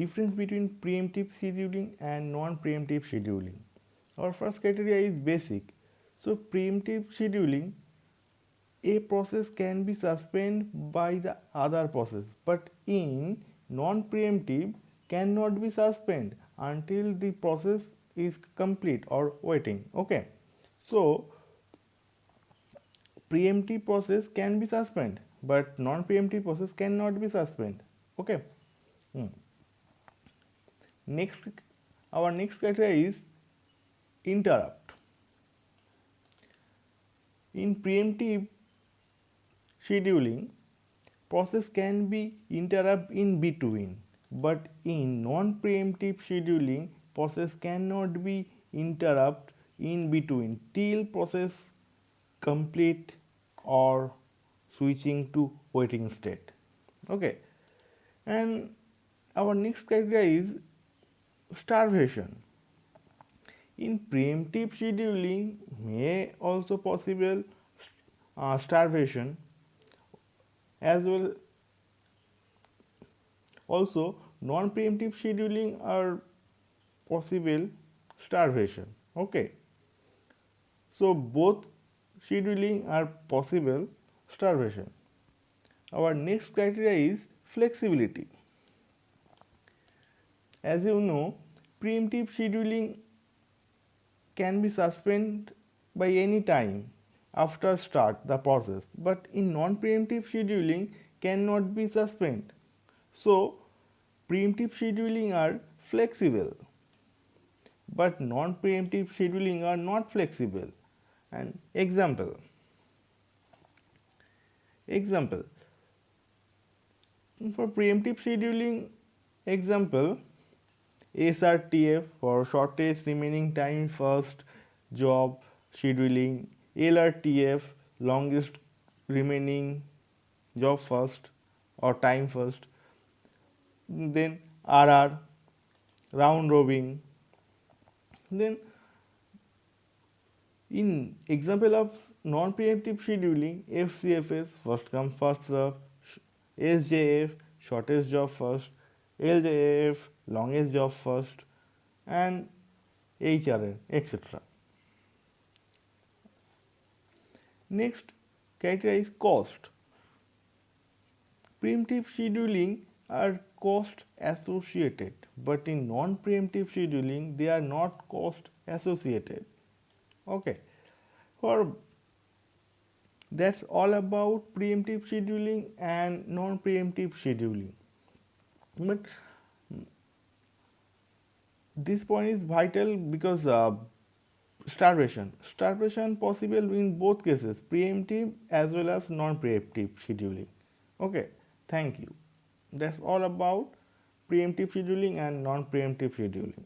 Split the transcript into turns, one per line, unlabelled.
Difference between preemptive scheduling and non-preemptive scheduling. Our first criteria is basic. So preemptive scheduling, a process can be suspended by the other process, but in non-preemptive cannot be suspended until the process is complete or waiting. Okay, so preemptive process can be suspended, but non-preemptive process cannot be suspended. Okay. Hmm. Next, our next criteria is interrupt. In preemptive scheduling, process can be interrupt in between, but in non-preemptive scheduling, process cannot be interrupt in between till process complete or switching to waiting state. Okay, and our next criteria is starvation. In preemptive scheduling may also possible starvation as well. Also, non-preemptive scheduling are possible starvation. Okay, so both scheduling are possible starvation. Our next criteria is flexibility. As you know, preemptive scheduling can be suspended by any time after start the process, but in non-preemptive scheduling cannot be suspended. So preemptive scheduling are flexible, but non-preemptive scheduling are not flexible. And example for preemptive scheduling, example SRTF for shortest remaining time first job scheduling, LRTF longest remaining job first or time first, then RR round robin. Then in example of non-preemptive scheduling, FCFS first come first serve, SJF shortest job first, LJF longest job first, and HRN, etc. Next criteria is cost. Preemptive scheduling are cost associated, but in non-preemptive scheduling they are not cost associated. Okay, for that's all about preemptive scheduling and non-preemptive scheduling. But this point is vital because starvation possible in both cases, preemptive as well as non-preemptive scheduling. Okay, thank you. That's all about preemptive scheduling and non-preemptive scheduling.